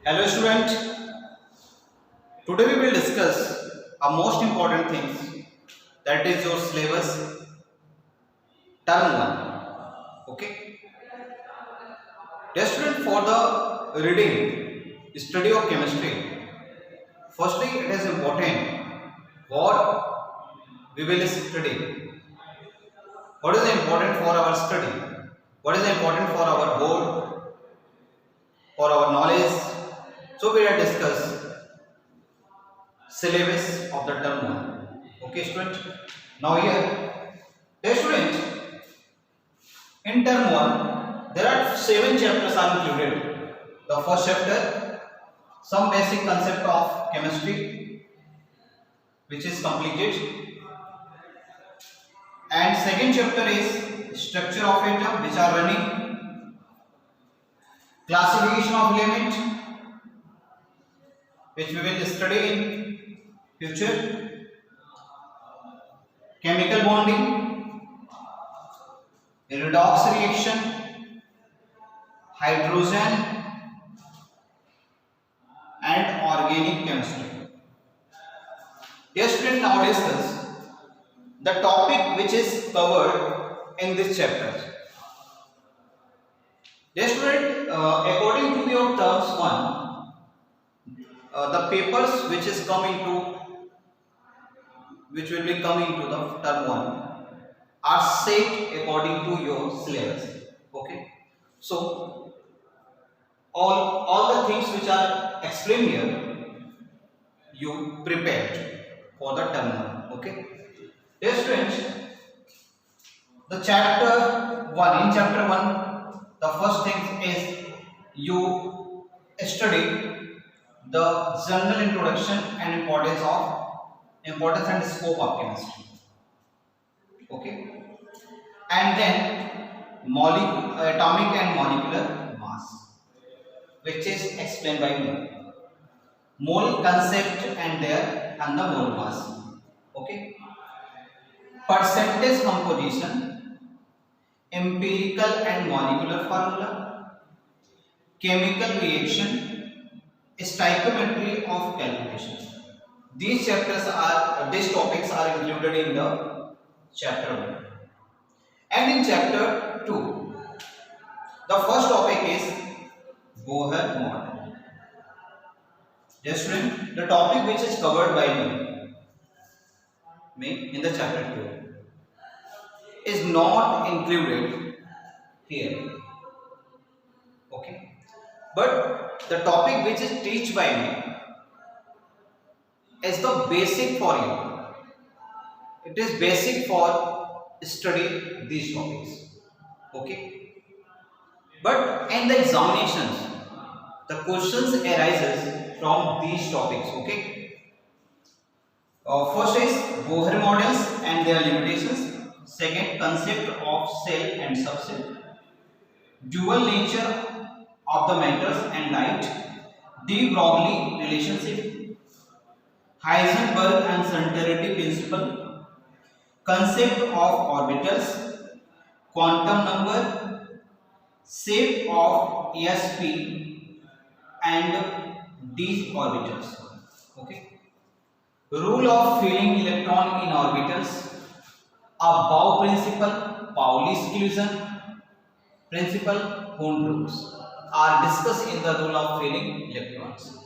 Hello student, today we will discuss a most important things, that is your syllabus term 1. Okay. Dear student, for the reading study of chemistry, firstly it is important what we will study. What is important for our study? What is important for our board, for our knowledge? So we will discuss syllabus of the term 1. Okay student. Now here, dear student, in term 1 there are 7 chapters are included. The first chapter, some basic concept of chemistry, which is completed, and second chapter is structure of atom, which are running, classification of element, which we will study in future, chemical bonding, redox reaction, hydrogen and organic chemistry. Dear student, now discuss the topic which is covered in this chapter. Dear student, according to your terms 1, the papers which will be coming to the term 1 are set according to your syllabus. Okay. So all the things which are explained here, you prepared for the term 1. Okay. Dear students, the chapter 1, in chapter 1, the first thing is you study the general introduction and importance and scope of chemistry. Okay. And then atomic and molecular mass, which is explained by me. Mole concept and the mole mass. Okay. Percentage composition, empirical and molecular formula, chemical reaction, stoichiometry of calculation. These topics are included in the chapter 1. And in chapter 2, the first topic is Bohr model. Yes, student, the topic which is covered by me in the chapter 2 is not included here. Okay. But the topic which is taught by me is the basic for you. It is basic for study these topics. Okay. But in the examinations, the questions arises from these topics. Okay. First is Bohr models and their limitations. Second, concept of cell and subcell. Dual nature of the matters and light. De Broglie relationship. Heisenberg uncertainty principle. Concept of orbitals. Quantum number. Shape of sp and d orbitals. Okay. Rule of filling electron in orbitals. Above principle, Pauli's exclusion principle, Hund rules are discussed in the rule of filling electrons.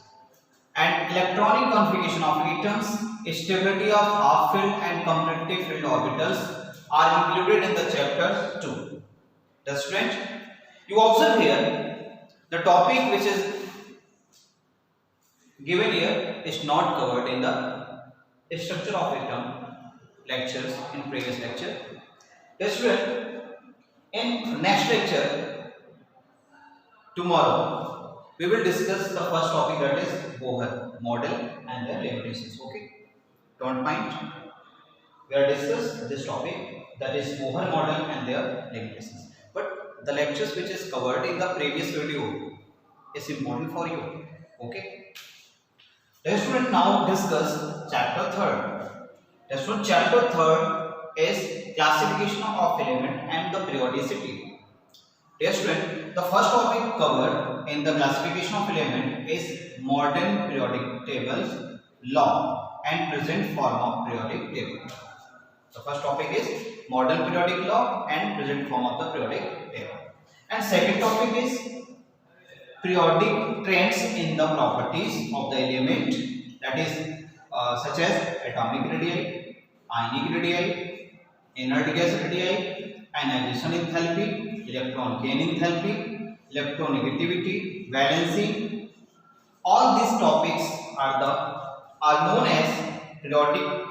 And electronic configuration of atoms, stability of half-filled and completely filled orbitals are included in the chapter 2. The student, you observe here the topic which is given here is not covered in the structure of atom lectures in previous lecture. Yes, student, in next lecture tomorrow we will discuss the first topic, that is Bohr model and their limitations. Okay, don't mind. We are discuss this topic, that is Bohr model and their limitations. But the lectures which is covered in the previous video is important for you. Okay. Let's student now discuss chapter 3rd. Let's student, chapter 3rd is classification of element and the periodicity. Dear student, the first topic covered in the classification of element is modern periodic tables, law and present form of periodic table. The first topic is modern periodic law and present form of the periodic table. And second topic is periodic trends in the properties of the element, that is such as atomic radii, ionic radii, inert gas radii, ionization enthalpy, electron gain enthalpy, electronegativity, valency. All these topics are known as periodic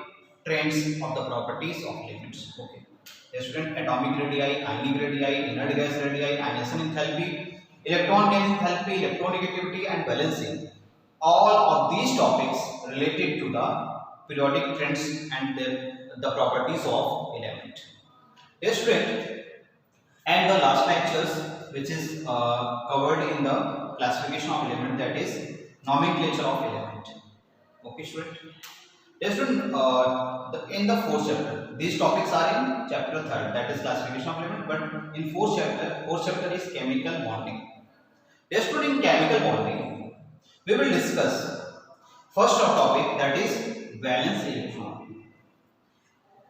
trends of the properties of elements. Okay. Yes, student, atomic radii, ionic radii, inert gas radii, ionization enthalpy, electron gain enthalpy, electronegativity and balancing. All of these topics related to the periodic trends and the properties of element. Yes, student, and the last lectures which is covered in the classification of element, that is nomenclature of element. Okay, student. Yes, student, in the fourth chapter, these topics are in chapter 3rd, that is classification of element, but in fourth chapter is chemical bonding. Yes, student, in chemical bonding, we will discuss first topic, that is valence electron.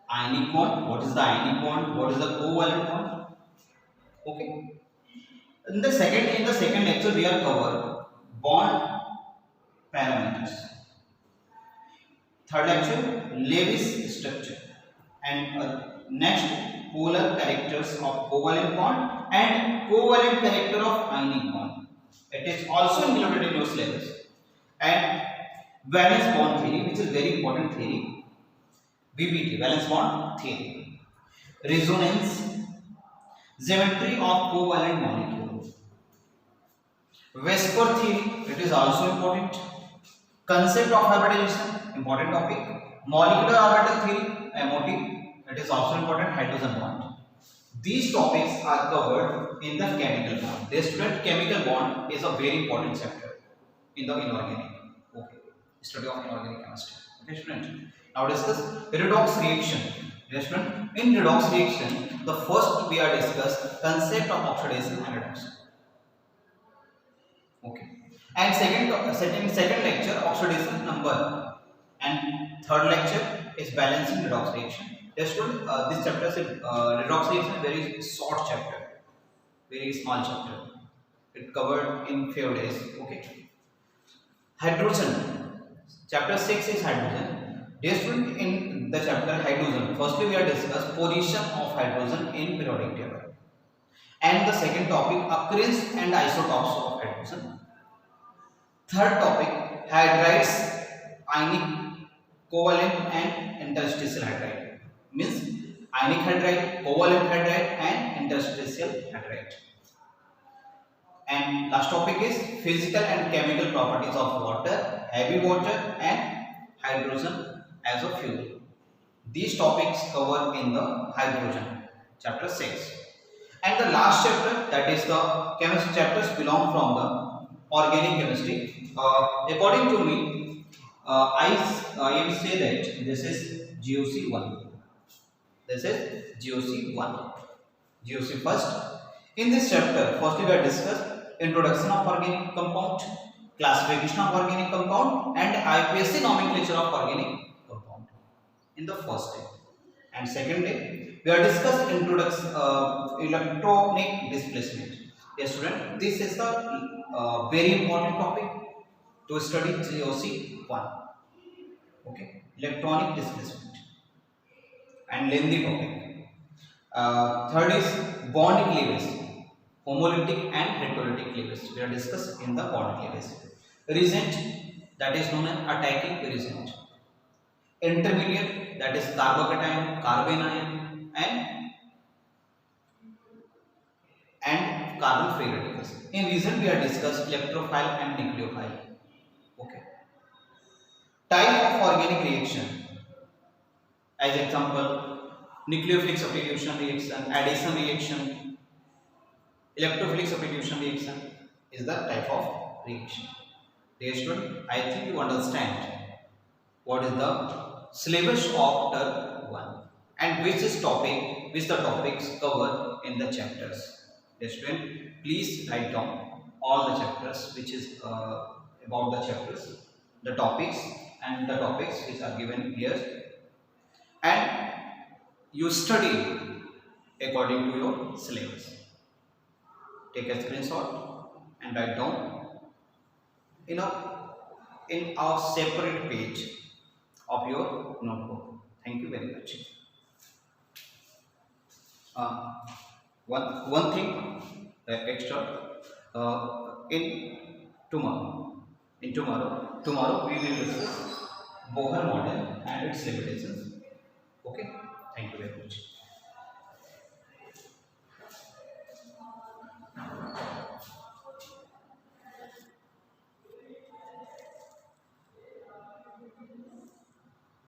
Ionic bond, what is the ionic bond, what is the covalent bond? Okay. In the second lecture, we are cover bond parameters. Third lecture, Lewis structure, and next polar characters of covalent bond and covalent character of ionic bond. It is also included in your syllabus. And valence bond theory, which is very important theory, VBT, valence bond theory. Resonance, geometry of covalent molecule. Vesper theory, it is also important. Concept of hybridization, important topic. Molecular orbital theory, MOT, it is also important. Hydrogen bond. These topics are covered in the chemical bond. The student, chemical bond is a very important chapter in the inorganic. Okay, study of inorganic chemistry. Okay, student. Now discuss redox reaction. Yes, student. In redox reaction, the first we are discuss concept of oxidation and reduction. Okay. And second lecture, oxidation number, and third lecture is balancing redox reaction. Yes, student, this chapter is redox reaction, very short chapter, very small chapter. It covered in few days. Okay. Hydrogen, chapter 6 is hydrogen. Dear student, in the chapter hydrogen, firstly we are discuss position of hydrogen in periodic table, and the second topic, occurrence and isotopes of hydrogen. Third topic, hydrides, ionic, covalent and interstitial hydride. Means ionic hydride, covalent hydride and interstitial hydride. And last topic is physical and chemical properties of water, heavy water and hydrogen as a fuel. These topics cover in the hydrogen, chapter 6. And the last chapter, that is the chemistry chapters, belong from the organic chemistry. According to me, I will say that this is GOC1. This is GOC1. GOC first. In this chapter, firstly we are discuss introduction of organic compound, classification of organic compound, and IPSC nomenclature of organic compound in the first day. And second day, we are discuss introduction electronic displacement. Yes, student, this is the very important topic to study GOC1. Okay, electronic displacement and lengthy topic. Third is bond cleavage, homolytic and heterolytic cleavage. We are discussed in the bond cleavage. Reagent, that is known as attacking reagent. Intermediate, that is carbocation, carbanion, and carbon free radicals. In reason we are discussed electrophile and nucleophile. Okay. Type of organic reaction. As example, nucleophilic substitution reaction, addition reaction, electrophilic substitution reaction is the type of reaction. Dear student, I think you understand what is the syllabus of term 1 and which the topics covered in the chapters. Dear student, please write down all the chapters which is about the chapters, the topics which are given here, and you study according to your syllabus. Take a screenshot and write down in a separate page of your notebook. Thank you very much. One thing extra, in tomorrow we will discuss Bohr model and its limitations. Okay, thank you very much.